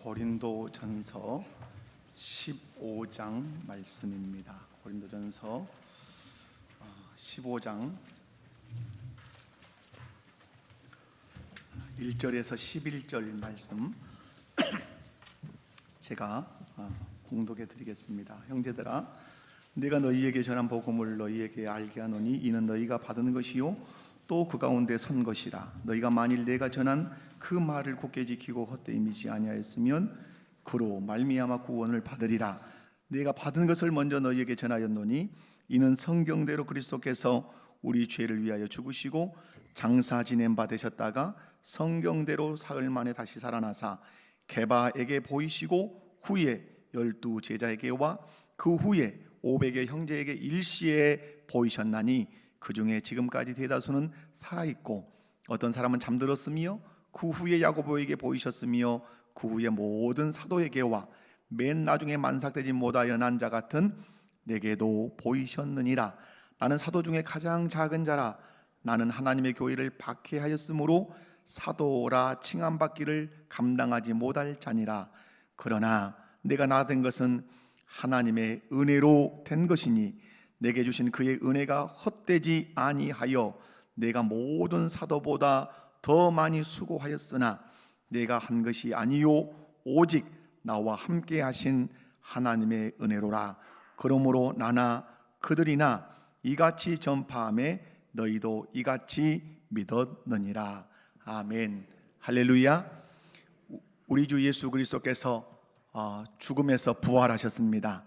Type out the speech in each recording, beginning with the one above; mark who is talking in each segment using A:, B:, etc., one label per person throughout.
A: 고린도전서 15장 말씀입니다. 고린도전서 15장 1절에서 11절 말씀 제가 공독해 드리겠습니다. 형제들아, 내가 너희에게 전한 복음을 너희에게 알게 하노니 이는 너희가 받은 것이요 또 그 가운데 선 것이라. 너희가 만일 내가 전한 그 말을 굳게 지키고 헛되이 믿지 아니하였으면 그로 말미암아 구원을 받으리라. 내가 받은 것을 먼저 너희에게 전하였노니 이는 성경대로 그리스도께서 우리 죄를 위하여 죽으시고 장사 지낸 바 되셨다가 성경대로 사흘 만에 다시 살아나사 게바에게 보이시고 후에 12 제자에게와 그 후에 500의 형제에게 일시에 보이셨나니 그 중에 지금까지 대다수는 살아있고 어떤 사람은 잠들었으며 그 후에 야고보에게 보이셨으며 그 후에 모든 사도에게와 맨 나중에 만삭되지 못하여 난 자 같은 내게도 보이셨느니라. 나는 사도 중에 가장 작은 자라. 나는 하나님의 교회를 박해하였으므로 사도라 칭함받기를 감당하지 못할 자니라. 그러나 내가 나 된 것은 하나님의 은혜로 된 것이니 내게 주신 그의 은혜가 헛되지 아니하여 내가 모든 사도보다 더 많이 수고하였으나 내가 한 것이 아니요 오직 나와 함께 하신 하나님의 은혜로라. 그러므로 나나 그들이나 이같이 전파하며 너희도 이같이 믿었느니라. 아멘. 할렐루야. 우리 주 예수 그리스도께서 죽음에서 부활하셨습니다.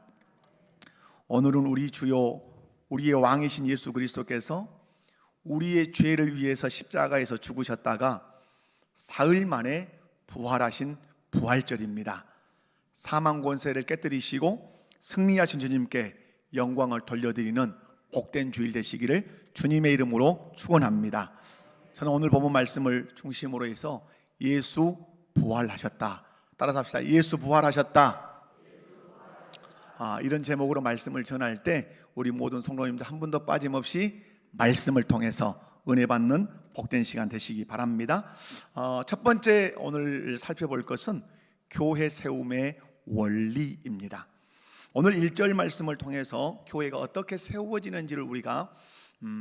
A: 오늘은 우리 주요 우리의 왕이신 예수 그리스도께서 우리의 죄를 위해서 십자가에서 죽으셨다가 사흘 만에 부활하신 부활절입니다. 사망 권세를 깨뜨리시고 승리하신 주님께 영광을 돌려드리는 복된 주일 되시기를 주님의 이름으로 축원합니다. 저는 오늘 본문 말씀을 중심으로 해서 예수 부활하셨다, 따라서 합시다. 예수 부활하셨다. 이런 제목으로 말씀을 전할 때 우리 모든 성도님들 한 분도 빠짐없이 말씀을 통해서 은혜 받는 복된 시간 되시기 바랍니다. 첫 번째 오늘 살펴볼 것은 교회 세움의 원리입니다. 오늘 1절 말씀을 통해서 교회가 어떻게 세워지는지를 우리가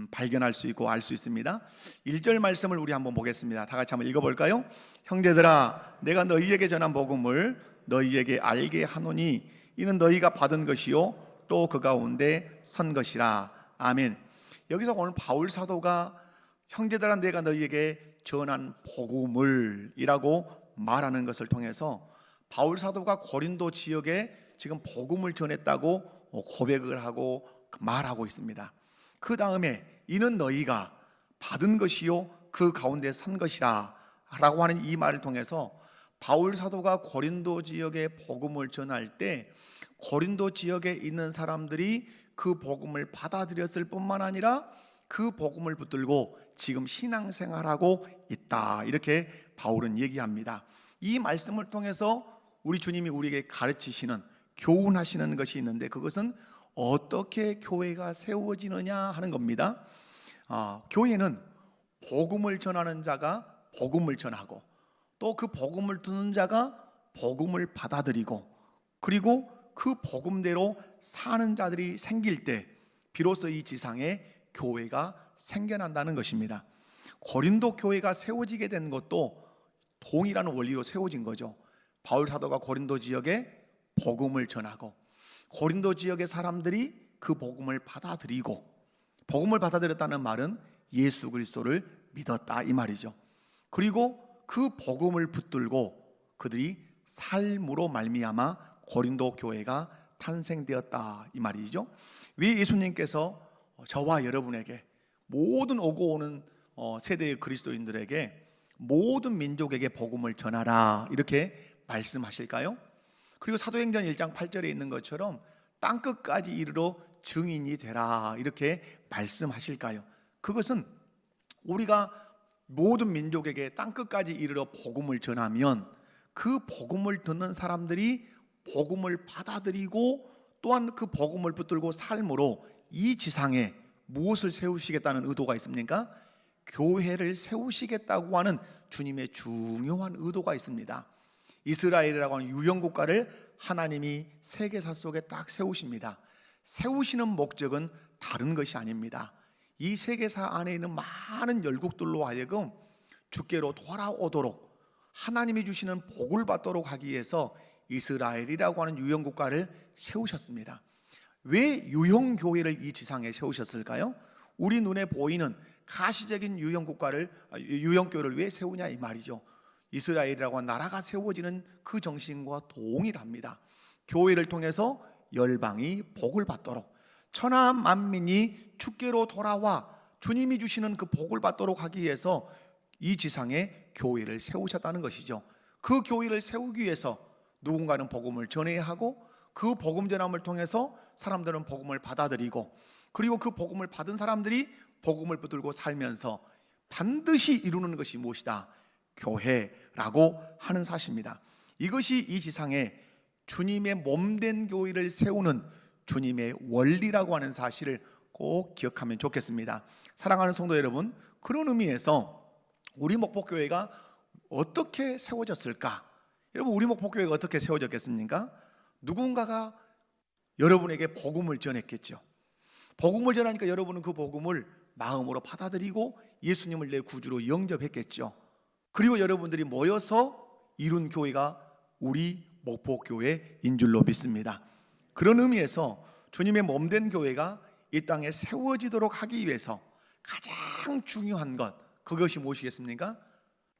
A: 발견할 수 있고 알 수 있습니다. 1절 말씀을 우리 한번 보겠습니다. 다 같이 한번 읽어볼까요? 형제들아, 내가 너희에게 전한 복음을 너희에게 알게 하노니 이는 너희가 받은 것이요 또 그 가운데 선 것이라. 아멘. 여기서 오늘 바울 사도가 형제들아 내가 너희에게 전한 복음을 이라고 말하는 것을 통해서 바울 사도가 고린도 지역에 지금 복음을 전했다고 고백을 하고 말하고 있습니다. 그 다음에 이는 너희가 받은 것이요 그 가운데 선 것이라 라고 하는 이 말을 통해서 바울 사도가 고린도 지역에 복음을 전할 때 고린도 지역에 있는 사람들이 그 복음을 받아들였을 뿐만 아니라 그 복음을 붙들고 지금 신앙생활하고 있다, 이렇게 바울은 얘기합니다. 이 말씀을 통해서 우리 주님이 우리에게 가르치시는, 교훈하시는 것이 있는데 그것은 어떻게 교회가 세워지느냐 하는 겁니다. 교회는 복음을 전하는 자가 복음을 전하고 또 그 복음을 듣는 자가 복음을 받아들이고 그리고 그 복음대로 사는 자들이 생길 때 비로소 이 지상에 교회가 생겨난다는 것입니다. 고린도 교회가 세워지게 된 것도 동일한 원리로 세워진 거죠. 바울 사도가 고린도 지역에 복음을 전하고 고린도 지역의 사람들이 그 복음을 받아들이고, 복음을 받아들였다는 말은 예수 그리스도를 믿었다 이 말이죠. 그리고 그 복음을 붙들고 그들이 삶으로 말미암아 고린도 교회가 탄생되었다 이 말이죠. 왜 예수님께서 저와 여러분에게 모든 오고 오는 세대의 그리스도인들에게 모든 민족에게 복음을 전하라 이렇게 말씀하실까요? 그리고 사도행전 1장 8절에 있는 것처럼 땅끝까지 이르러 증인이 되라 이렇게 말씀하실까요? 그것은 우리가 모든 민족에게 땅끝까지 이르러 복음을 전하면 그 복음을 듣는 사람들이 복음을 받아들이고 또한 그 복음을 붙들고 삶으로 이 지상에 무엇을 세우시겠다는 의도가 있습니까? 교회를 세우시겠다고 하는 주님의 중요한 의도가 있습니다. 이스라엘이라고 하는 유형 국가를 하나님이 세계사 속에 딱 세우십니다. 세우시는 목적은 다른 것이 아닙니다. 이 세계사 안에 있는 많은 열국들로 하여금 주께로 돌아오도록 하나님이 주시는 복을 받도록 하기 위해서 이스라엘이라고 하는 유형 국가를 세우셨습니다. 왜 유형 교회를 이 지상에 세우셨을까요? 우리 눈에 보이는 가시적인 유형 국가를, 유형 교회를 왜 세우냐 이 말이죠. 이스라엘이라고 하는 나라가 세워지는 그 정신과 동일합니다. 교회를 통해서 열방이 복을 받도록, 천하 만민이 주께로 돌아와 주님이 주시는 그 복을 받도록 하기 위해서 이 지상에 교회를 세우셨다는 것이죠. 그 교회를 세우기 위해서 누군가는 복음을 전해야 하고, 그 복음 전함을 통해서 사람들은 복음을 받아들이고, 그리고 그 복음을 받은 사람들이 복음을 붙들고 살면서 반드시 이루는 것이 무엇이다? 교회라고 하는 사실입니다. 이것이 이 지상에 주님의 몸된 교회를 세우는 주님의 원리라고 하는 사실을 꼭 기억하면 좋겠습니다. 사랑하는 성도 여러분, 그런 의미에서 우리 목포교회가 어떻게 세워졌을까? 여러분, 우리 목포교회가 어떻게 세워졌겠습니까? 누군가가 여러분에게 복음을 전했겠죠. 복음을 전하니까 여러분은 그 복음을 마음으로 받아들이고 예수님을 내 구주로 영접했겠죠. 그리고 여러분들이 모여서 이룬 교회가 우리 목포교회인 줄로 믿습니다. 그런 의미에서 주님의 몸된 교회가 이 땅에 세워지도록 하기 위해서 가장 중요한 것, 그것이 무엇이겠습니까?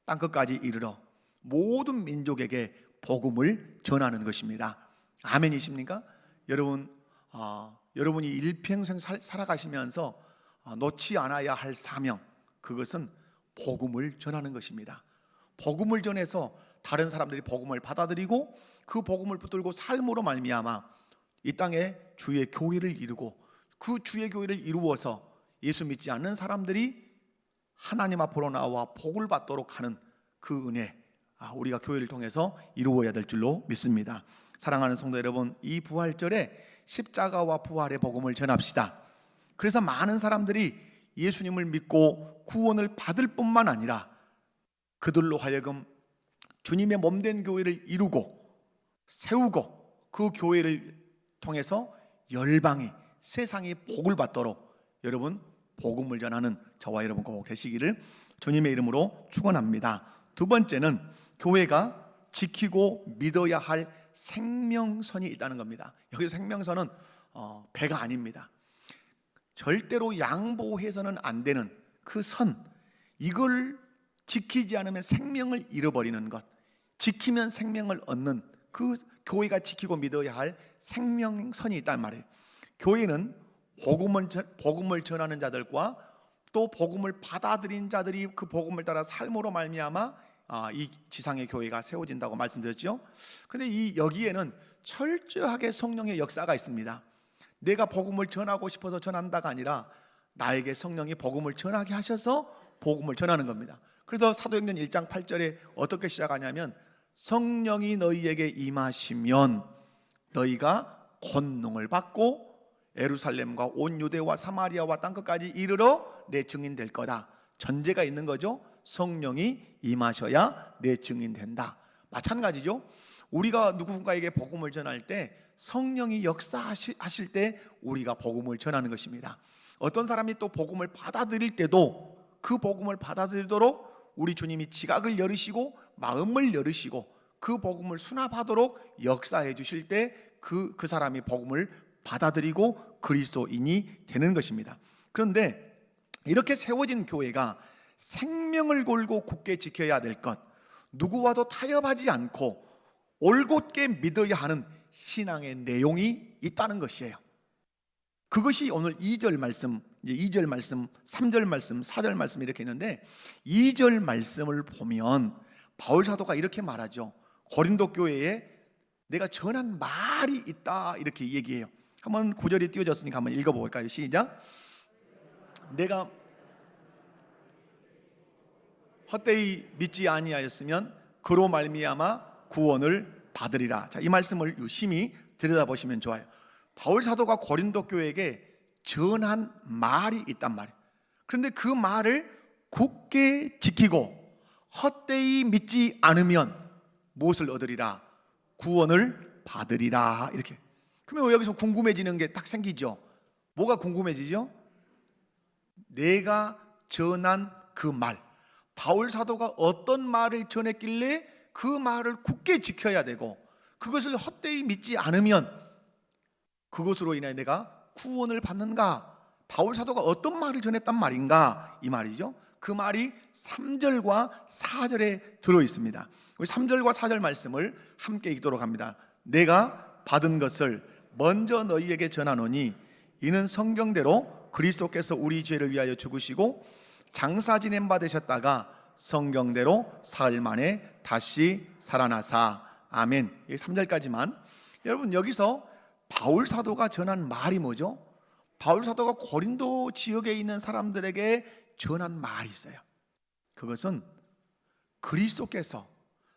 A: 땅끝까지 이르러 모든 민족에게 복음을 전하는 것입니다. 아멘이십니까? 여러분이 일평생 살아가시면서 놓지 않아야 할 사명, 그것은 복음을 전하는 것입니다. 복음을 전해서 다른 사람들이 복음을 받아들이고 그 복음을 붙들고 삶으로 말미암아 이 땅에 주의 교회를 이루고, 그 주의 교회를 이루어서 예수 믿지 않는 사람들이 하나님 앞으로 나와 복을 받도록 하는 그 은혜, 우리가 교회를 통해서 이루어야 될 줄로 믿습니다. 사랑하는 성도 여러분, 이 부활절에 십자가와 부활의 복음을 전합시다. 그래서 많은 사람들이 예수님을 믿고 구원을 받을 뿐만 아니라 그들로 하여금 주님의 몸된 교회를 이루고 세우고, 그 교회를 통해서 열방이, 세상이 복을 받도록 여러분 복음을 전하는 저와 여러분 꼭 되시기를 주님의 이름으로 축원합니다. 두 번째는 교회가 지키고 믿어야 할 생명선이 있다는 겁니다. 여기서 생명선은 배가 아닙니다. 절대로 양보해서는 안 되는 그 선, 이걸 지키지 않으면 생명을 잃어버리는 것, 지키면 생명을 얻는 그 교회가 지키고 믿어야 할 생명선이 있단 말이에요. 교회는 복음을 전하는 자들과 또 복음을 받아들인 자들이 그 복음을 따라 삶으로 말미암아 이 지상의 교회가 세워진다고 말씀드렸죠. 그런데 여기에는 철저하게 성령의 역사가 있습니다. 내가 복음을 전하고 싶어서 전한다가 아니라 나에게 성령이 복음을 전하게 하셔서 복음을 전하는 겁니다. 그래서 사도행전 1장 8절에 어떻게 시작하냐면, 성령이 너희에게 임하시면 너희가 권능을 받고 예루살렘과 온 유대와 사마리아와 땅끝까지 이르러 내 증인 될 거다. 전제가 있는 거죠. 성령이 임하셔야 내 증인 된다. 마찬가지죠. 우리가 누군가에게 복음을 전할 때 성령이 역사하실 때 우리가 복음을 전하는 것입니다. 어떤 사람이 또 복음을 받아들일 때도 그 복음을 받아들이도록 우리 주님이 지각을 열으시고 마음을 열으시고 그 복음을 수납하도록 역사해 주실 때 그 사람이 복음을 받아들이고 그리스도인이 되는 것입니다. 그런데 이렇게 세워진 교회가 생명을 걸고 굳게 지켜야 될 것, 누구와도 타협하지 않고 올곧게 믿어야 하는 신앙의 내용이 있다는 것이에요. 그것이 오늘 2절 말씀, 2절 말씀, 3절 말씀, 4절 말씀 이렇게 있는데, 2절 말씀을 보면 바울 사도가 이렇게 말하죠. 고린도 교회에 내가 전한 말이 있다 이렇게 얘기해요. 한번 9절이 띄워졌으니까 한번 읽어볼까요? 시작. 내가 헛되이 믿지 아니하였으면 그로 말미암아 구원을 받으리라. 자, 이 말씀을 유심히 들여다보시면 좋아요. 바울 사도가 고린도 교회에게 전한 말이 있단 말이에요. 그런데 그 말을 굳게 지키고 헛되이 믿지 않으면 무엇을 얻으리라? 구원을 받으리라. 이렇게. 그러면 여기서 궁금해지는 게 딱 생기죠. 뭐가 궁금해지죠? 내가 전한 그 말, 바울 사도가 어떤 말을 전했길래 그 말을 굳게 지켜야 되고 그것을 헛되이 믿지 않으면 그것으로 인해 내가 구원을 받는가? 바울 사도가 어떤 말을 전했단 말인가? 이 말이죠. 그 말이 3절과 4절에 들어 있습니다. 우리 3절과 4절 말씀을 함께 읽도록 합니다. 내가 받은 것을 먼저 너희에게 전하노니 이는 성경대로 그리스도께서 우리 죄를 위하여 죽으시고 장사 지낸 바 되셨다가 성경대로 사흘 만에 다시 살아나사. 아멘. 3절까지만. 여러분, 여기서 바울 사도가 전한 말이 뭐죠? 바울 사도가 고린도 지역에 있는 사람들에게 전한 말이 있어요. 그것은 그리스도께서,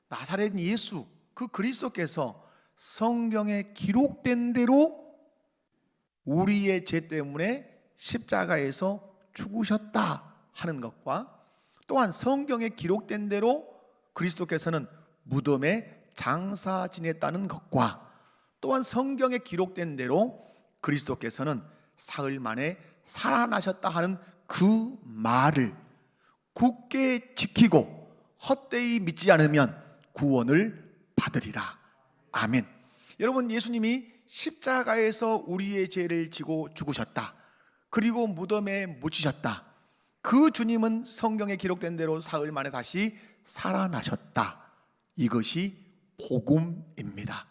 A: 나사렛 예수, 그 그리스도께서 성경에 기록된 대로 우리의 죄 때문에 십자가에서 죽으셨다 하는 것과, 또한 성경에 기록된 대로 그리스도께서는 무덤에 장사 지냈다는 것과, 또한 성경에 기록된 대로 그리스도께서는 사흘 만에 살아나셨다 하는 그 말을 굳게 지키고 헛되이 믿지 않으면 구원을 받으리라. 아멘. 여러분, 예수님이 십자가에서 우리의 죄를 지고 죽으셨다. 그리고 무덤에 묻히셨다. 그 주님은 성경에 기록된 대로 사흘 만에 다시 살아나셨다. 이것이 복음입니다.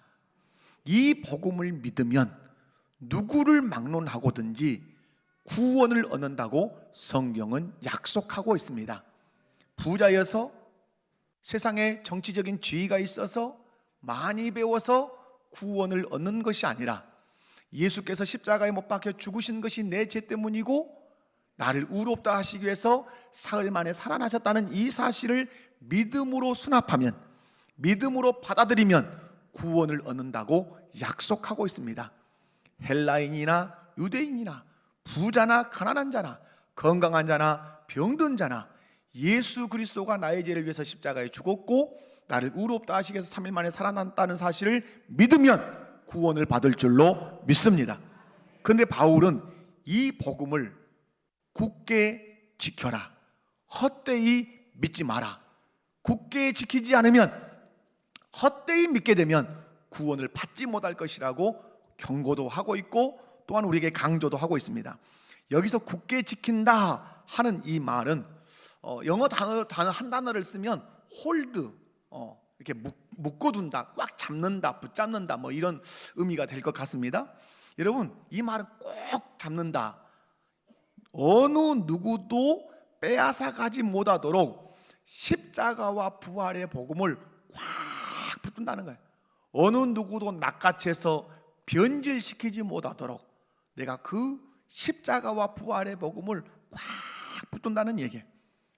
A: 이 복음을 믿으면 누구를 막론하고든지 구원을 얻는다고 성경은 약속하고 있습니다. 부자여서 세상에 정치적인 지위가 있어서 많이 배워서 구원을 얻는 것이 아니라 예수께서 십자가에 못 박혀 죽으신 것이 내 죄 때문이고 나를 의롭다 하시기 위해서 사흘 만에 살아나셨다는 이 사실을 믿음으로 수납하면, 믿음으로 받아들이면 구원을 얻는다고 약속하고 있습니다. 헬라인이나 유대인이나 부자나 가난한 자나 건강한 자나 병든 자나 예수 그리스도가 나의 죄를 위해서 십자가에 죽었고 나를 의롭다 하시기 위해서 3일 만에 살아났다는 사실을 믿으면 구원을 받을 줄로 믿습니다. 그런데 바울은 이 복음을 굳게 지켜라, 헛되이 믿지 마라, 굳게 지키지 않으면, 헛되이 믿게 되면 구원을 받지 못할 것이라고 경고도 하고 있고, 또한 우리에게 강조도 하고 있습니다. 여기서 굳게 지킨다 하는 이 말은 영어 단어 한 단어를 쓰면 홀드, 이렇게 묶어둔다, 꽉 잡는다, 붙잡는다, 뭐 이런 의미가 될 것 같습니다. 여러분, 이 말은 꼭 잡는다, 어느 누구도 빼앗아가지 못하도록 십자가와 부활의 복음을 꽉 붙든다는 거예요. 어느 누구도 낚아채서 변질시키지 못하도록 내가 그 십자가와 부활의 복음을 꽉 붙든다는 얘기예요.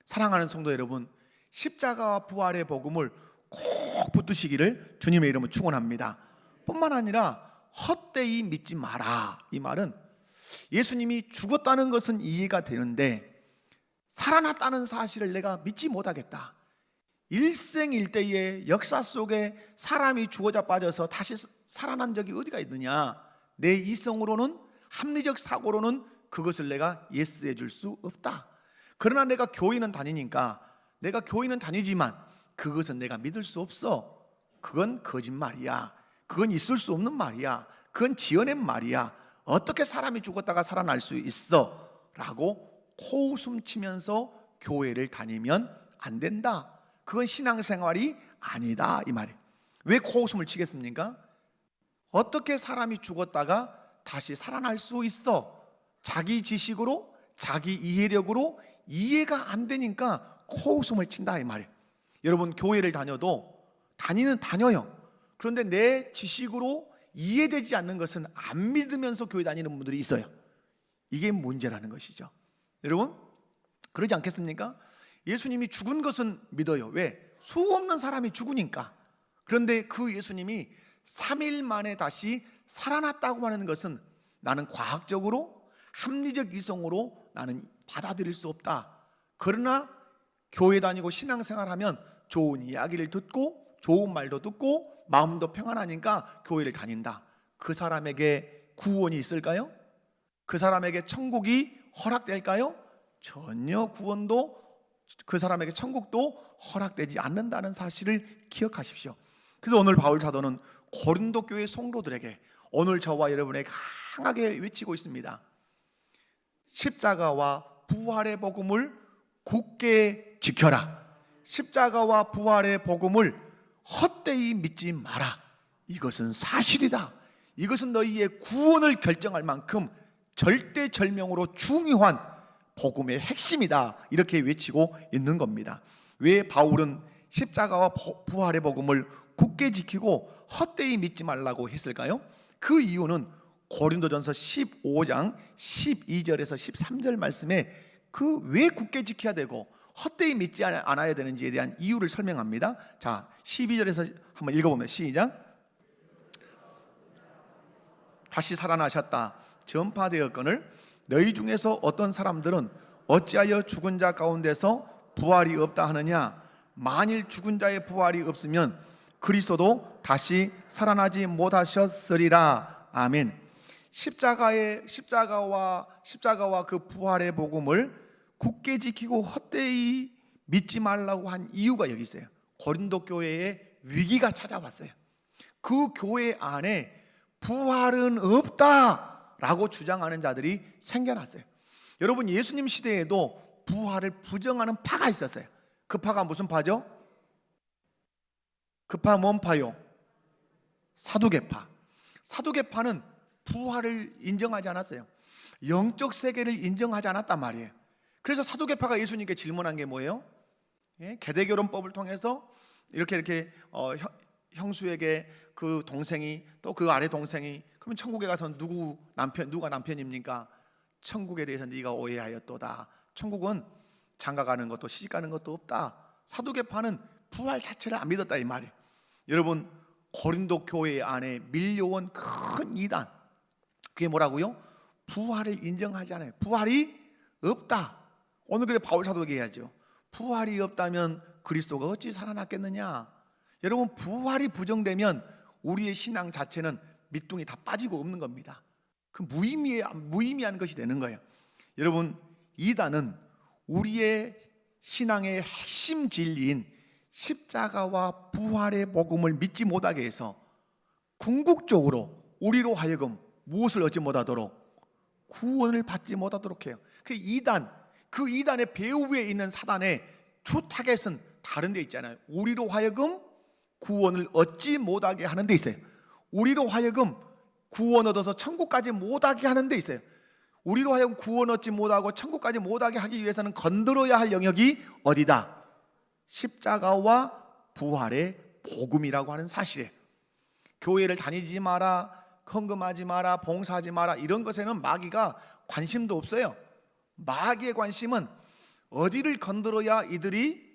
A: 사랑하는 성도 여러분, 십자가와 부활의 복음을 꼭 붙드시기를 주님의 이름으로 축원합니다. 뿐만 아니라 헛되이 믿지 마라. 이 말은 예수님이 죽었다는 것은 이해가 되는데 살아났다는 사실을 내가 믿지 못하겠다. 일생일대의 역사 속에 사람이 죽어자 빠져서 다시 살아난 적이 어디가 있느냐. 내 이성으로는, 합리적 사고로는 그것을 내가 예스해 줄 수 없다. 그러나 내가 교회는 다니니까, 내가 교회는 다니지만 그것은 내가 믿을 수 없어. 그건 거짓말이야. 그건 있을 수 없는 말이야. 그건 지어낸 말이야. 어떻게 사람이 죽었다가 살아날 수 있어? 라고 코웃음 치면서 교회를 다니면 안 된다. 그건 신앙생활이 아니다, 이 말이에요. 왜 코웃음을 치겠습니까? 어떻게 사람이 죽었다가 다시 살아날 수 있어? 자기 지식으로, 자기 이해력으로 이해가 안 되니까 코웃음을 친다, 이 말이에요. 여러분, 교회를 다녀도 다녀요. 그런데 내 지식으로 이해되지 않는 것은 안 믿으면서 교회 다니는 분들이 있어요. 이게 문제라는 것이죠. 여러분, 그러지 않겠습니까? 예수님이 죽은 것은 믿어요. 왜? 수없는 사람이 죽으니까. 그런데 그 예수님이 3일 만에 다시 살아났다고 하는 것은 나는 과학적으로, 합리적 이성으로 나는 받아들일 수 없다. 그러나 교회 다니고 신앙생활하면 좋은 이야기를 듣고 좋은 말도 듣고 마음도 평안하니까 교회를 다닌다. 그 사람에게 구원이 있을까요? 그 사람에게 천국이 허락될까요? 전혀 구원도, 그 사람에게 천국도 허락되지 않는다는 사실을 기억하십시오. 그래서 오늘 바울 사도는 고린도 교회 성도들에게 오늘 저와 여러분에게 강하게 외치고 있습니다. 십자가와 부활의 복음을 굳게 지켜라. 십자가와 부활의 복음을 헛되이 믿지 마라. 이것은 사실이다. 이것은 너희의 구원을 결정할 만큼 절대절명으로 중요한 복음의 핵심이다. 이렇게 외치고 있는 겁니다. 왜 바울은 십자가와 부활의 복음을 굳게 지키고 헛되이 믿지 말라고 했을까요? 그 이유는 고린도전서 15장 12절에서 13절 말씀에 그 왜 굳게 지켜야 되고 헛되이 믿지 않아야 되는지에 대한 이유를 설명합니다. 자, 12절에서 한번 읽어보면 시작. 다시 살아나셨다 전파되었거늘 너희 중에서 어떤 사람들은 어찌하여 죽은 자 가운데서 부활이 없다 하느냐. 만일 죽은 자의 부활이 없으면 그리스도도 다시 살아나지 못하셨으리라. 아멘. 십자가와 그 부활의 복음을 굳게 지키고 헛되이 믿지 말라고 한 이유가 여기 있어요. 고린도 교회에 위기가 찾아왔어요. 그 교회 안에 부활은 없다라고 주장하는 자들이 생겨났어요. 여러분, 예수님 시대에도 부활을 부정하는 파가 있었어요. 그 파가 무슨 파죠? 그 파 뭔 파요? 사두개파. 사두개파는 부활을 인정하지 않았어요. 영적 세계를 인정하지 않았단 말이에요. 그래서 사두개파가 예수님께 질문한 게 뭐예요? 계대결혼법을 통해서 이렇게 형수에게 그 동생이 또 그 아래 동생이 그러면 천국에 가서 누가 남편입니까? 천국에 대해서 네가 오해하였도다. 천국은 장가가는 것도 시집가는 것도 없다. 사두개파는 부활 자체를 안 믿었다 이 말이에요. 여러분, 고린도 교회 안에 밀려온 큰 이단, 그게 뭐라고요? 부활을 인정하지 않아요. 부활이 없다. 오늘 그래 바울 사도가 얘기하죠. 부활이 없다면 그리스도가 어찌 살아났겠느냐. 여러분, 부활이 부정되면 우리의 신앙 자체는 밑둥이 다 빠지고 없는 겁니다. 그 무의미한 것이 되는 거예요. 여러분, 이단은 우리의 신앙의 핵심 진리인 십자가와 부활의 복음을 믿지 못하게 해서 궁극적으로 우리로 하여금 무엇을 얻지 못하도록? 구원을 받지 못하도록 해요. 그 이단의 배후 위에 있는 사단의 주 타겟은 다른 데 있잖아요. 우리로 하여금 구원을 얻지 못하게 하는 데 있어요. 우리로 하여금 구원 얻어서 천국까지 못하게 하는 데 있어요. 우리로 하여금 구원 얻지 못하고 천국까지 못하게 하기 위해서는 건드려야 할 영역이 어디다? 십자가와 부활의 복음이라고 하는 사실이에요. 교회를 다니지 마라, 헌금하지 마라, 봉사하지 마라, 이런 것에는 마귀가 관심도 없어요. 마귀의 관심은 어디를 건드려야 이들이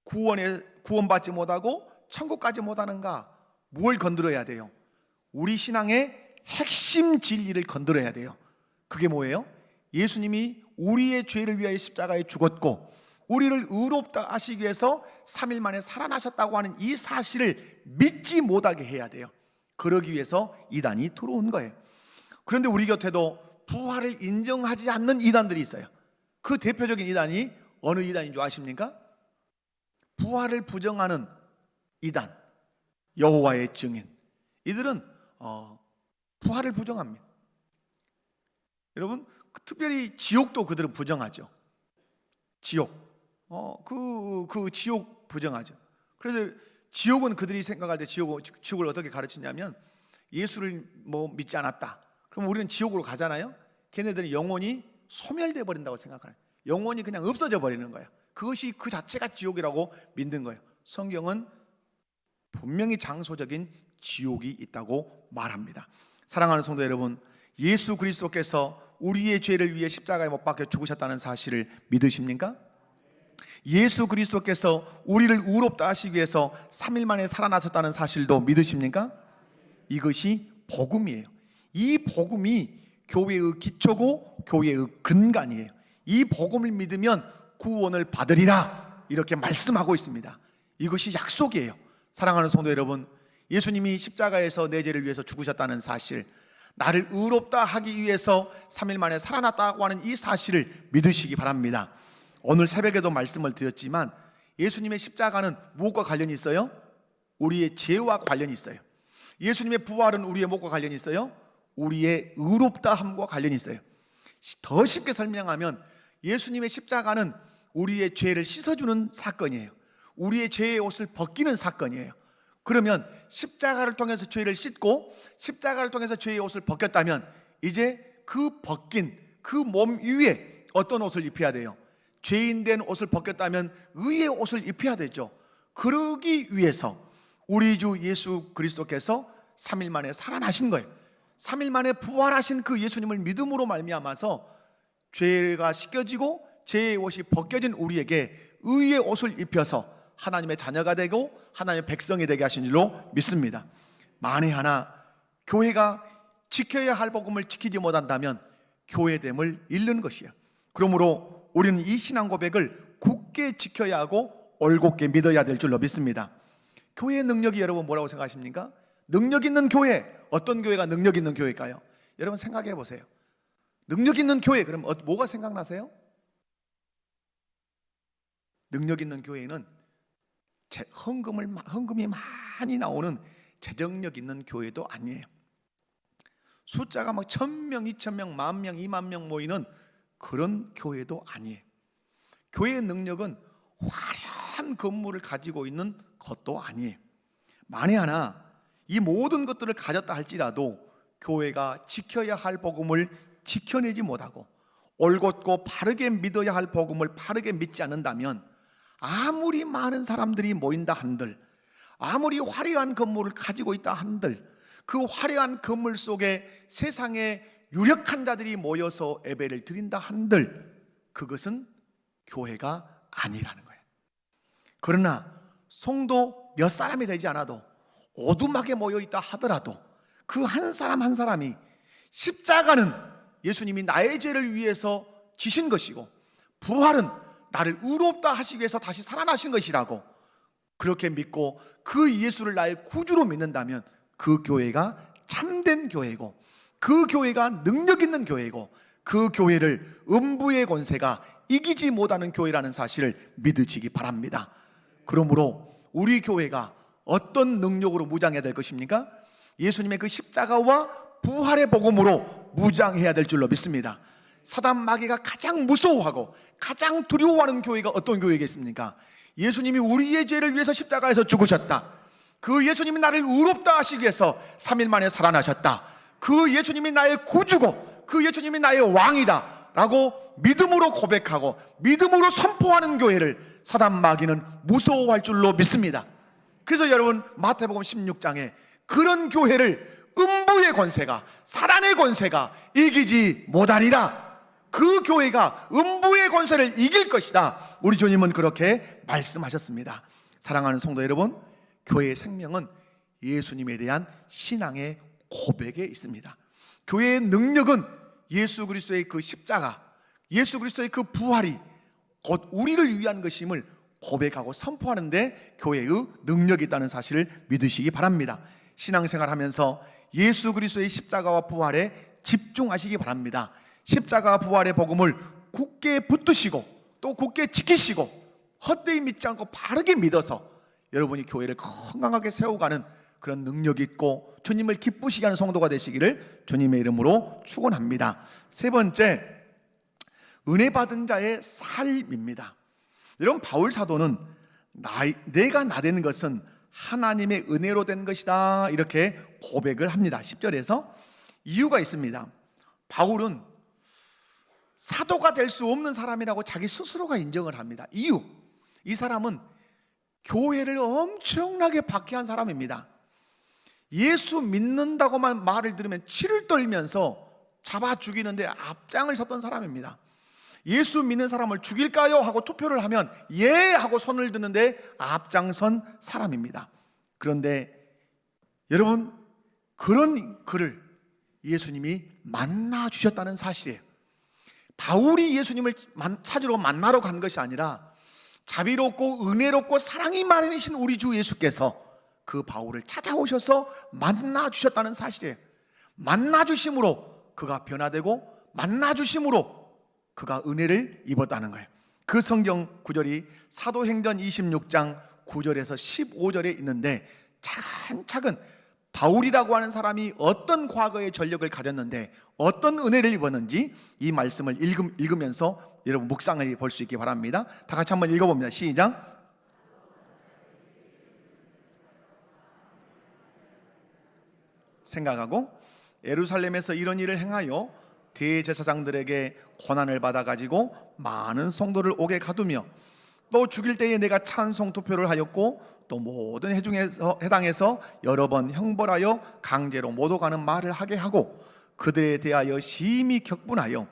A: 구원받지 못하고 천국까지 못하는가? 뭘 건드려야 돼요? 우리 신앙의 핵심 진리를 건드려야 돼요. 그게 뭐예요? 예수님이 우리의 죄를 위하여 십자가에 죽었고 우리를 의롭다 하시기 위해서 3일 만에 살아나셨다고 하는 이 사실을 믿지 못하게 해야 돼요. 그러기 위해서 이단이 들어온 거예요. 그런데 우리 곁에도 부활을 인정하지 않는 이단들이 있어요. 그 대표적인 이단이 어느 이단인 줄 아십니까? 부활을 부정하는 이단, 여호와의 증인. 이들은 부활을 부정합니다. 여러분, 특별히 지옥도 그들은 부정하죠. 지옥, 그 지옥 부정하죠. 그래서 지옥은 그들이 생각할 때 지옥을 어떻게 가르치냐면 예수를 믿지 않았다. 그럼 우리는 지옥으로 가잖아요. 걔네들은 영혼이 소멸돼 버린다고 생각하는, 영혼이 그냥 없어져 버리는 거예요. 그것이 그 자체가 지옥이라고 믿는 거예요. 성경은 분명히 장소적인 지옥이 있다고 말합니다. 사랑하는 성도 여러분, 예수 그리스도께서 우리의 죄를 위해 십자가에 못 박혀 죽으셨다는 사실을 믿으십니까? 예수 그리스도께서 우리를 의롭다 하시기 위해서 3일 만에 살아나셨다는 사실도 믿으십니까? 이것이 복음이에요. 이 복음이 교회의 기초고 교회의 근간이에요. 이 복음을 믿으면 구원을 받으리라 이렇게 말씀하고 있습니다. 이것이 약속이에요. 사랑하는 성도 여러분, 예수님이 십자가에서 내 죄를 위해서 죽으셨다는 사실, 나를 의롭다 하기 위해서 3일 만에 살아났다고 하는 이 사실을 믿으시기 바랍니다. 오늘 새벽에도 말씀을 드렸지만 예수님의 십자가는 무엇과 관련이 있어요? 우리의 죄와 관련이 있어요. 예수님의 부활은 우리의 무엇과 관련이 있어요? 우리의 의롭다함과 관련이 있어요. 더 쉽게 설명하면 예수님의 십자가는 우리의 죄를 씻어주는 사건이에요. 우리의 죄의 옷을 벗기는 사건이에요. 그러면 십자가를 통해서 죄를 씻고 십자가를 통해서 죄의 옷을 벗겼다면 이제 그 벗긴 그 몸 위에 어떤 옷을 입혀야 돼요? 죄인 된 옷을 벗겼다면 의의 옷을 입혀야 되죠. 그러기 위해서 우리 주 예수 그리스도께서 3일 만에 살아나신 거예요. 3일 만에 부활하신 그 예수님을 믿음으로 말미암아서 죄가 씻겨지고 죄의 옷이 벗겨진 우리에게 의의 옷을 입혀서 하나님의 자녀가 되고 하나님의 백성이 되게 하신 줄로 믿습니다. 만에 하나 교회가 지켜야 할 복음을 지키지 못한다면 교회됨을 잃는 것이야. 그러므로 우리는 이 신앙 고백을 굳게 지켜야 하고 올곧게 믿어야 될 줄로 믿습니다. 교회의 능력이 여러분 뭐라고 생각하십니까? 능력 있는 교회, 어떤 교회가 능력 있는 교회일까요? 여러분 생각해 보세요. 능력 있는 교회, 그럼 뭐가 생각나세요? 능력 있는 교회는 헌금이 많이 나오는 재정력 있는 교회도 아니에요. 숫자가 막 1000명, 2000명, 10,000명, 20,000명 모이는 그런 교회도 아니에요. 교회의 능력은 화려한 건물을 가지고 있는 것도 아니에요. 만에 하나 이 모든 것들을 가졌다 할지라도 교회가 지켜야 할 복음을 지켜내지 못하고 올곧고 바르게 믿어야 할 복음을 바르게 믿지 않는다면 아무리 많은 사람들이 모인다 한들, 아무리 화려한 건물을 가지고 있다 한들, 그 화려한 건물 속에 세상에 유력한 자들이 모여서 예배를 드린다 한들 그것은 교회가 아니라는 거예요. 그러나 성도 몇 사람이 되지 않아도 오두막에 모여 있다 하더라도 그 한 사람 한 사람이 십자가는 예수님이 나의 죄를 위해서 지신 것이고 부활은 나를 의롭다 하시기 위해서 다시 살아나신 것이라고 그렇게 믿고 그 예수를 나의 구주로 믿는다면 그 교회가 참된 교회고 그 교회가 능력 있는 교회고 그 교회를 음부의 권세가 이기지 못하는 교회라는 사실을 믿으시기 바랍니다. 그러므로 우리 교회가 어떤 능력으로 무장해야 될 것입니까? 예수님의 그 십자가와 부활의 복음으로 무장해야 될 줄로 믿습니다. 사단 마귀가 가장 무서워하고 가장 두려워하는 교회가 어떤 교회겠습니까? 예수님이 우리의 죄를 위해서 십자가에서 죽으셨다. 그 예수님이 나를 의롭다 하시기 위해서 3일 만에 살아나셨다. 그 예수님이 나의 구주고 그 예수님이 나의 왕이다 라고 믿음으로 고백하고 믿음으로 선포하는 교회를 사단 마귀는 무서워할 줄로 믿습니다. 그래서 여러분 마태복음 16장에 그런 교회를 음부의 권세가 사단의 권세가 이기지 못하리라. 그 교회가 음부의 권세를 이길 것이다. 우리 주님은 그렇게 말씀하셨습니다. 사랑하는 성도 여러분, 교회의 생명은 예수님에 대한 신앙의 고백에 있습니다. 교회의 능력은 예수 그리스도의 그 십자가, 예수 그리스도의 그 부활이 곧 우리를 위한 것임을 고백하고 선포하는데 교회의 능력이 있다는 사실을 믿으시기 바랍니다. 신앙생활 하면서 예수 그리스도의 십자가와 부활에 집중하시기 바랍니다. 십자가와 부활의 복음을 굳게 붙드시고 또 굳게 지키시고 헛되이 믿지 않고 바르게 믿어서 여러분이 교회를 건강하게 세워가는 그런 능력이 있고 주님을 기쁘시게 하는 성도가 되시기를 주님의 이름으로 축원합니다. 세 번째, 은혜 받은 자의 삶입니다. 여러분, 바울 사도는 내가 나되는 것은 하나님의 은혜로 된 것이다 이렇게 고백을 합니다. 10절에서 이유가 있습니다. 바울은 사도가 될 수 없는 사람이라고 자기 스스로가 인정을 합니다. 이유, 이 사람은 교회를 엄청나게 박해한 사람입니다. 예수 믿는다고만 말을 들으면 치를 떨면서 잡아 죽이는데 앞장을 섰던 사람입니다. 예수 믿는 사람을 죽일까요? 하고 투표를 하면 예 하고 손을 드는데 앞장선 사람입니다. 그런데 여러분, 그런 그를 예수님이 만나 주셨다는 사실이에요. 바울이 예수님을 찾으러 만나러 간 것이 아니라 자비롭고 은혜롭고 사랑이 많으신 우리 주 예수께서 그 바울을 찾아오셔서 만나 주셨다는 사실이에요. 만나 주심으로 그가 변화되고 만나 주심으로 그가 은혜를 입었다는 거예요. 그 성경 구절이 사도행전 26장 9절에서 15절에 있는데, 차근차근 바울이라고 하는 사람이 어떤 과거의 전력을 가졌는데 어떤 은혜를 입었는지 이 말씀을 읽으면서 여러분 묵상을 볼 수 있기 바랍니다. 다 같이 한번 읽어봅니다. 시작. 생각하고 예루살렘에서 이런 일을 행하여 대제사장들에게 권한을 받아가지고 많은 성도를 옥에 가두며, 또 죽일 때에 내가 찬송 투표를 하였고 또 모든 해당에서 여러 번 형벌하여 강제로 모독하는 말을 하게 하고, 그들에 대하여 심히 격분하여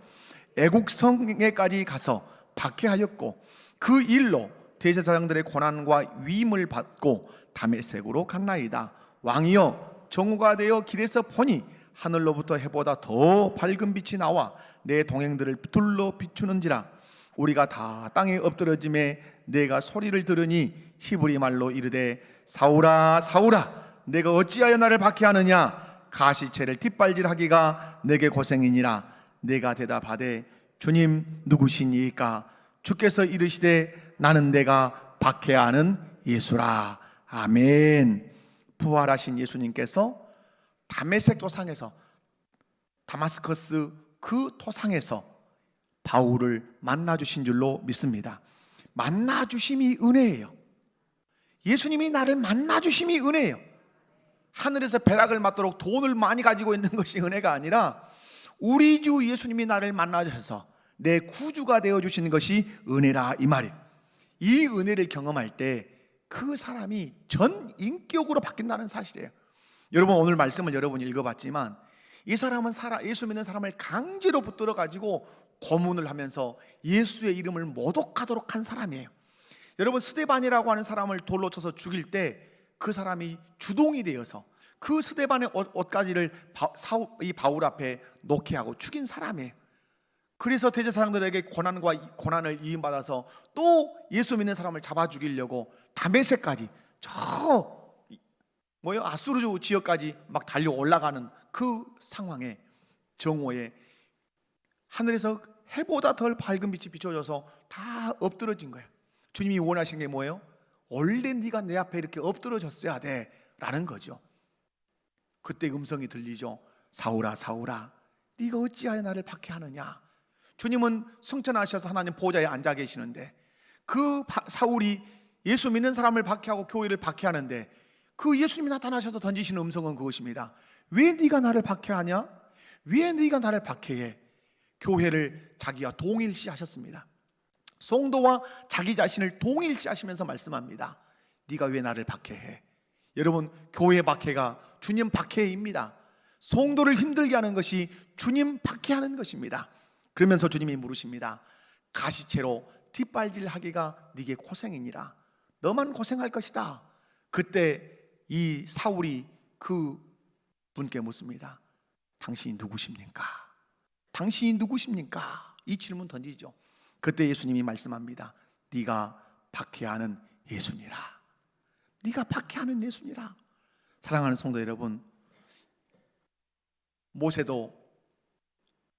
A: 애국성에까지 가서 박해하였고, 그 일로 대제사장들의 권한과 위임을 받고 다메섹으로 갔나이다. 왕이여, 정오가 되어 길에서 보니 하늘로부터 해보다 더 밝은 빛이 나와 내 동행들을 둘러 비추는지라. 우리가 다 땅에 엎드러짐에 내가 소리를 들으니 히브리 말로 이르되 사울아 사울아 내가 어찌하여 나를 박해하느냐. 가시채를 뒷발질하기가 내게 고생이니라. 내가 대답하되 주님 누구시니까? 주께서 이르시되 나는 내가 박해하는 예수라. 아멘. 부활하신 예수님께서 다메섹 도상에서, 다마스커스 그 도상에서 바울을 만나주신 줄로 믿습니다. 만나주심이 은혜예요. 예수님이 나를 만나주심이 은혜예요. 하늘에서 벼락을 맞도록 돈을 많이 가지고 있는 것이 은혜가 아니라 우리 주 예수님이 나를 만나주셔서 내 구주가 되어주시는 것이 은혜라, 이 말이에요. 이 은혜를 경험할 때 그 사람이 전 인격으로 바뀐다는 사실이에요. 여러분, 오늘 말씀을 여러분이 읽어봤지만 이 사람은 예수 믿는 사람을 강제로 붙들어 가지고 고문을 하면서 예수의 이름을 모독하도록 한 사람이에요. 여러분, 스데반이라고 하는 사람을 돌로 쳐서 죽일 때 그 사람이 주동이 되어서 그 스데반의 옷가지를 이 바울 앞에 놓게 하고 죽인 사람이에요. 그래서 대제사장들에게 권한을 이임받아서 또 예수 믿는 사람을 잡아 죽이려고 다메섹까지, 아수르 지역까지 막 달려 올라가는 그 상황에, 정오에 하늘에서 해보다 덜 밝은 빛이 비춰져서 다 엎드러진 거예요. 주님이 원하신 게 뭐예요? 원래 네가 내 앞에 이렇게 엎드러졌어야 돼 라는 거죠. 그때 음성이 들리죠. 사울아 사울아 네가 어찌하여 나를 박해하느냐. 주님은 승천하셔서 하나님 보좌에 앉아 계시는데 그 사울이 예수 믿는 사람을 박해하고 교회를 박해하는데 그 예수님이 나타나셔서 던지시는 음성은 그것입니다. 왜 네가 나를 박해하냐? 왜 네가 나를 박해해? 교회를 자기와 동일시하셨습니다. 성도와 자기 자신을 동일시하시면서 말씀합니다. 네가 왜 나를 박해해? 여러분, 교회 박해가 주님 박해입니다. 성도를 힘들게 하는 것이 주님 박해하는 것입니다. 그러면서 주님이 물으십니다. 가시채로 뒷발질하기가 네게 고생이니라. 너만 고생할 것이다. 그때 이 사울이 그 분께 묻습니다. 당신이 누구십니까? 당신이 누구십니까? 이 질문 던지죠. 그때 예수님이 말씀합니다. 네가 박해하는 예수니라. 네가 박해하는 예수니라. 사랑하는 성도 여러분, 모세도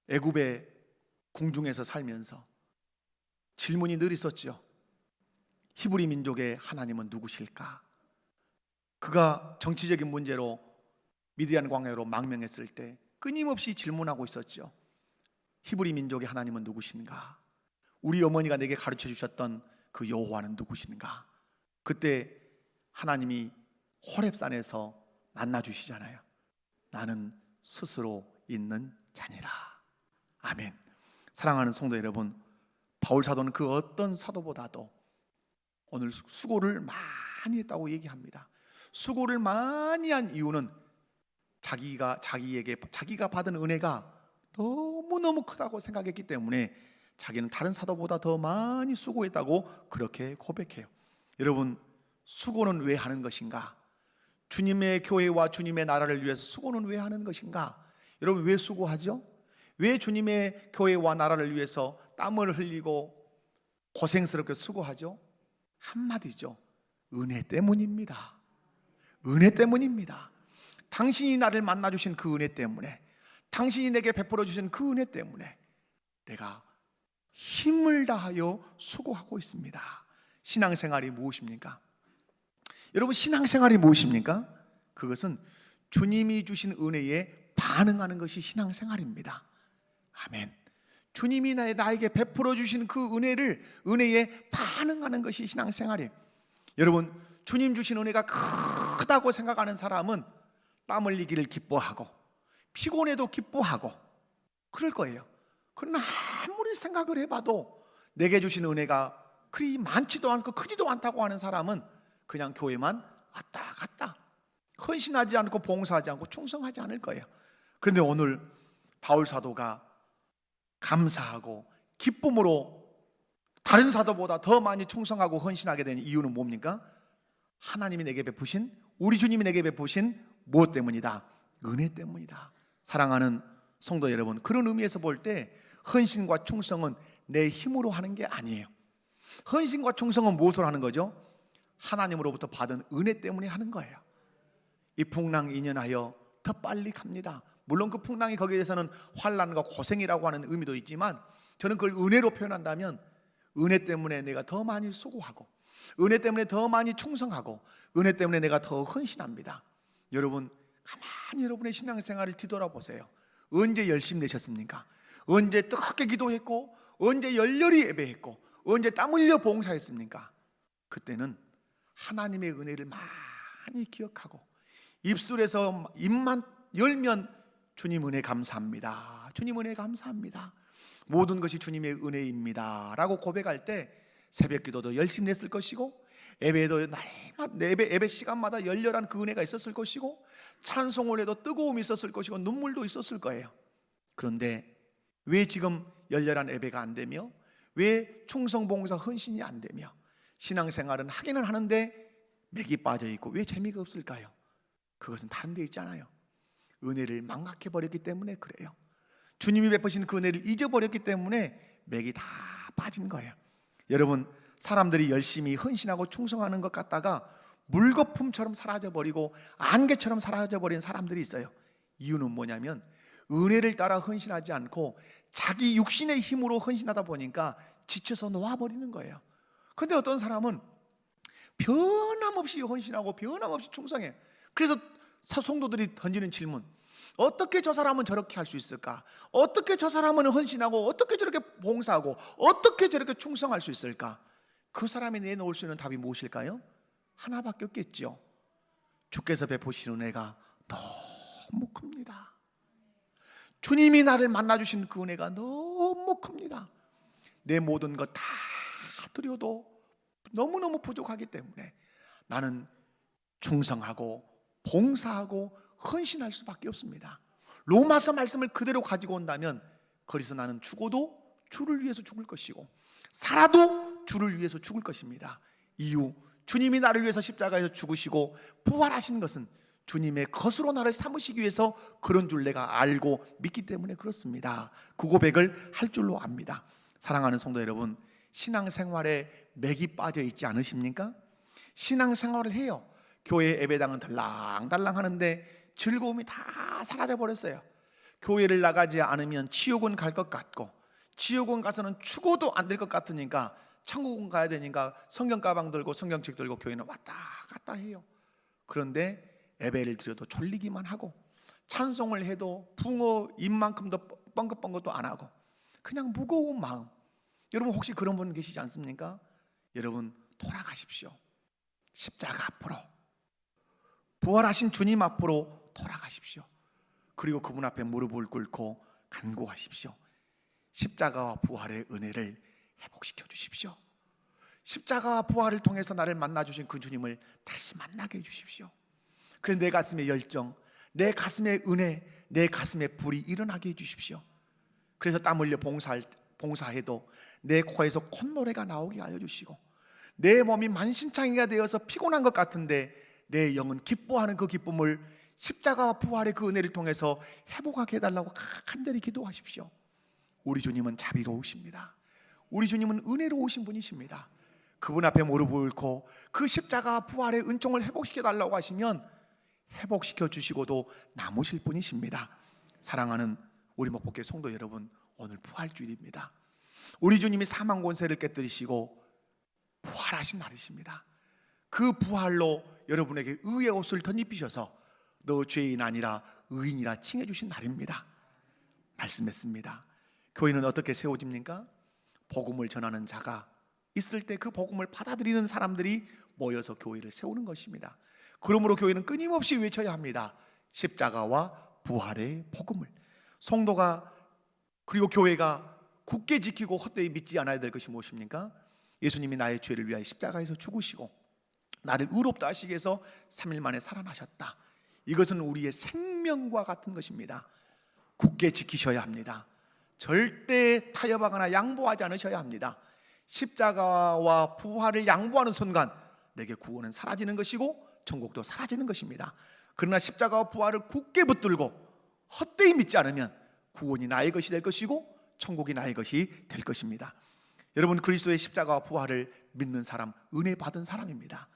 A: 애굽의 궁중에서 살면서 질문이 늘 있었죠. 히브리 민족의 하나님은 누구실까? 그가 정치적인 문제로 미디안 광야로 망명했을 때 끊임없이 질문하고 있었죠. 히브리 민족의 하나님은 누구신가? 우리 어머니가 내게 가르쳐 주셨던 그 여호와는 누구신가? 그때 하나님이 호렙산에서 만나 주시잖아요. 나는 스스로 있는 자니라. 아멘. 사랑하는 성도 여러분, 바울 사도는 그 어떤 사도보다도 오늘 수고를 많이 했다고 얘기합니다. 수고를 많이 한 이유는 자기가 받은 은혜가 너무너무 크다고 생각했기 때문에 자기는 다른 사도보다 더 많이 수고했다고 그렇게 고백해요. 여러분, 수고는 왜 하는 것인가? 주님의 교회와 주님의 나라를 위해서 수고는 왜 하는 것인가? 여러분, 왜 수고하죠? 왜 주님의 교회와 나라를 위해서 땀을 흘리고 고생스럽게 수고하죠? 한마디죠. 은혜 때문입니다. 은혜 때문입니다. 당신이 나를 만나주신 그 은혜 때문에, 당신이 내게 베풀어 주신 그 은혜 때문에 내가 힘을 다하여 수고하고 있습니다. 신앙생활이 무엇입니까? 여러분, 신앙생활이 무엇입니까? 그것은 주님이 주신 은혜에 반응하는 것이 신앙생활입니다. 아멘. 주님이 나에게 베풀어 주신 그 은혜에 반응하는 것이 신앙생활이에요. 여러분, 주님 주신 은혜가 크다고 생각하는 사람은 땀 흘리기를 기뻐하고 피곤해도 기뻐하고 그럴 거예요. 그러나 아무리 생각을 해봐도 내게 주신 은혜가 그리 많지도 않고 크지도 않다고 하는 사람은 그냥 교회만 왔다 갔다 헌신하지 않고 봉사하지 않고 충성하지 않을 거예요. 그런데 오늘 바울 사도가 감사하고 기쁨으로 다른 사도보다 더 많이 충성하고 헌신하게 된 이유는 뭡니까? 하나님이 내게 베푸신, 우리 주님이 내게 베푸신 무엇 때문이다? 은혜 때문이다. 사랑하는 성도 여러분, 그런 의미에서 볼 때 헌신과 충성은 내 힘으로 하는 게 아니에요. 헌신과 충성은 무엇으로 하는 거죠? 하나님으로부터 받은 은혜 때문에 하는 거예요. 이 풍랑 인연하여 더 빨리 갑니다. 물론 그 풍랑이 거기에 대해서는 환난과 고생이라고 하는 의미도 있지만, 저는 그걸 은혜로 표현한다면 은혜 때문에 내가 더 많이 수고하고, 은혜 때문에 더 많이 충성하고, 은혜 때문에 내가 더 헌신합니다. 여러분, 가만히 여러분의 신앙생활을 뒤돌아보세요. 언제 열심히 내셨습니까? 언제 뜨겁게 기도했고, 언제 열렬히 예배했고, 언제 땀 흘려 봉사했습니까? 그때는 하나님의 은혜를 많이 기억하고 입술에서 입만 열면 주님 은혜 감사합니다, 주님 은혜 감사합니다, 모든 것이 주님의 은혜입니다 라고 고백할 때 새벽 기도도 열심히 냈을 것이고, 예배도 날마다 예배 시간마다 열렬한 그 은혜가 있었을 것이고, 찬송을 해도 뜨거움이 있었을 것이고 눈물도 있었을 거예요. 그런데 왜 지금 열렬한 예배가 안 되며, 왜 충성봉사 헌신이 안 되며, 신앙생활은 하기는 하는데 맥이 빠져 있고 왜 재미가 없을까요? 그것은 다른 데 있잖아요. 은혜를 망각해버렸기 때문에 그래요. 주님이 베푸신 그 은혜를 잊어버렸기 때문에 맥이 다 빠진 거예요. 여러분, 사람들이 열심히 헌신하고 충성하는 것 같다가 물거품처럼 사라져버리고 안개처럼 사라져버린 사람들이 있어요. 이유는 뭐냐면 은혜를 따라 헌신하지 않고 자기 육신의 힘으로 헌신하다 보니까 지쳐서 놓아버리는 거예요. 근데 어떤 사람은 변함없이 헌신하고 변함없이 충성해. 그래서 성도들이 던지는 질문, 어떻게 저 사람은 저렇게 할 수 있을까? 어떻게 저 사람은 헌신하고, 어떻게 저렇게 봉사하고, 어떻게 저렇게 충성할 수 있을까? 그 사람이 내놓을 수 있는 답이 무엇일까요? 하나밖에 없겠죠. 주께서 베푸신 은혜가 너무 큽니다. 주님이 나를 만나주신 그 은혜가 너무 큽니다. 내 모든 것 다 드려도 너무너무 부족하기 때문에 나는 충성하고 봉사하고 헌신할 수밖에 없습니다. 로마서 말씀을 그대로 가지고 온다면, 거기서 나는 죽어도 주를 위해서 죽을 것이고 살아도 주를 위해서 죽을 것입니다. 이유, 주님이 나를 위해서 십자가에서 죽으시고 부활하신 것은 주님의 것으로 나를 삼으시기 위해서 그런 줄 내가 알고 믿기 때문에 그렇습니다. 그 고백을 할 줄로 압니다. 사랑하는 성도 여러분, 신앙생활에 맥이 빠져 있지 않으십니까? 신앙생활을 해요. 교회 예배당은 달랑달랑 하는데 즐거움이 다 사라져 버렸어요. 교회를 나가지 않으면 지옥은 갈 것 같고, 지옥은 가서는 죽어도 안 될 것 같으니까 천국은 가야 되니까 성경 가방 들고 성경책 들고 교회는 왔다 갔다 해요. 그런데 예배를 드려도 졸리기만 하고, 찬송을 해도 붕어 입만큼도 뻥긋뻥긋도 안 하고 그냥 무거운 마음. 여러분, 혹시 그런 분 계시지 않습니까? 여러분, 돌아가십시오. 십자가 앞으로, 부활하신 주님 앞으로 돌아가십시오. 그리고 그분 앞에 무릎을 꿇고 간구하십시오. 십자가와 부활의 은혜를 회복시켜 주십시오. 십자가와 부활을 통해서 나를 만나주신 그 주님을 다시 만나게 해주십시오. 그래서 내 가슴의 열정, 내 가슴의 은혜, 내 가슴의 불이 일어나게 해주십시오. 그래서 땀 흘려 봉사해도 내 코에서 콧노래가 나오게 알려주시고, 내 몸이 만신창이가 되어서 피곤한 것 같은데 내 영은 기뻐하는 그 기쁨을 십자가와 부활의 그 은혜를 통해서 회복하게 해달라고 간절히 기도하십시오. 우리 주님은 자비로우십니다. 우리 주님은 은혜로우신 분이십니다. 그분 앞에 무릎을 꿇고 그 십자가와 부활의 은총을 회복시켜 달라고 하시면 회복시켜 주시고도 남으실 분이십니다. 사랑하는 우리 목복교 성도 여러분, 오늘 부활주일입니다. 우리 주님이 사망 권세를 깨뜨리시고 부활하신 날이십니다. 그 부활로 여러분에게 의의 옷을 덧입히셔서 너 죄인 아니라 의인이라 칭해 주신 날입니다. 말씀했습니다. 교회는 어떻게 세워집니까? 복음을 전하는 자가 있을 때 그 복음을 받아들이는 사람들이 모여서 교회를 세우는 것입니다. 그러므로 교회는 끊임없이 외쳐야 합니다. 십자가와 부활의 복음을. 성도가 그리고 교회가 굳게 지키고 헛되이 믿지 않아야 될 것이 무엇입니까? 예수님이 나의 죄를 위하여 십자가에서 죽으시고 나를 의롭다 하시기 위해서 3일 만에 살아나셨다. 이것은 우리의 생명과 같은 것입니다. 굳게 지키셔야 합니다. 절대 타협하거나 양보하지 않으셔야 합니다. 십자가와 부활을 양보하는 순간 내게 구원은 사라지는 것이고 천국도 사라지는 것입니다. 그러나 십자가와 부활을 굳게 붙들고 헛되이 믿지 않으면 구원이 나의 것이 될 것이고 천국이 나의 것이 될 것입니다. 여러분, 그리스도의 십자가와 부활을 믿는 사람, 은혜 받은 사람입니다.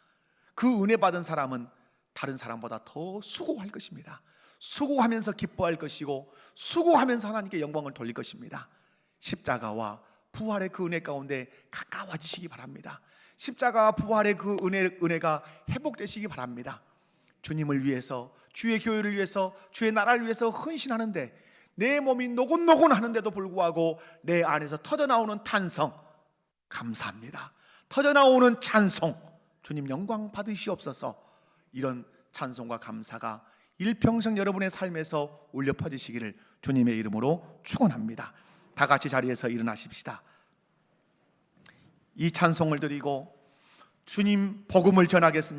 A: 그 은혜 받은 사람은 다른 사람보다 더 수고할 것입니다. 수고하면서 기뻐할 것이고 수고하면서 하나님께 영광을 돌릴 것입니다. 십자가와 부활의 그 은혜 가운데 가까워지시기 바랍니다. 십자가와 부활의 그 은혜가 회복되시기 바랍니다. 주님을 위해서, 주의 교회를 위해서, 주의 나라를 위해서 헌신하는데 내 몸이 노곤노곤하는데도 불구하고 내 안에서 터져나오는 탄성, 감사합니다. 터져나오는 찬송, 주님 영광 받으시옵소서. 이런 찬송과 감사가 일평생 여러분의 삶에서 울려 퍼지시기를 주님의 이름으로 축원합니다. 다 같이 자리에서 일어나십시다. 이 찬송을 드리고 주님 복음을 전하겠습니다.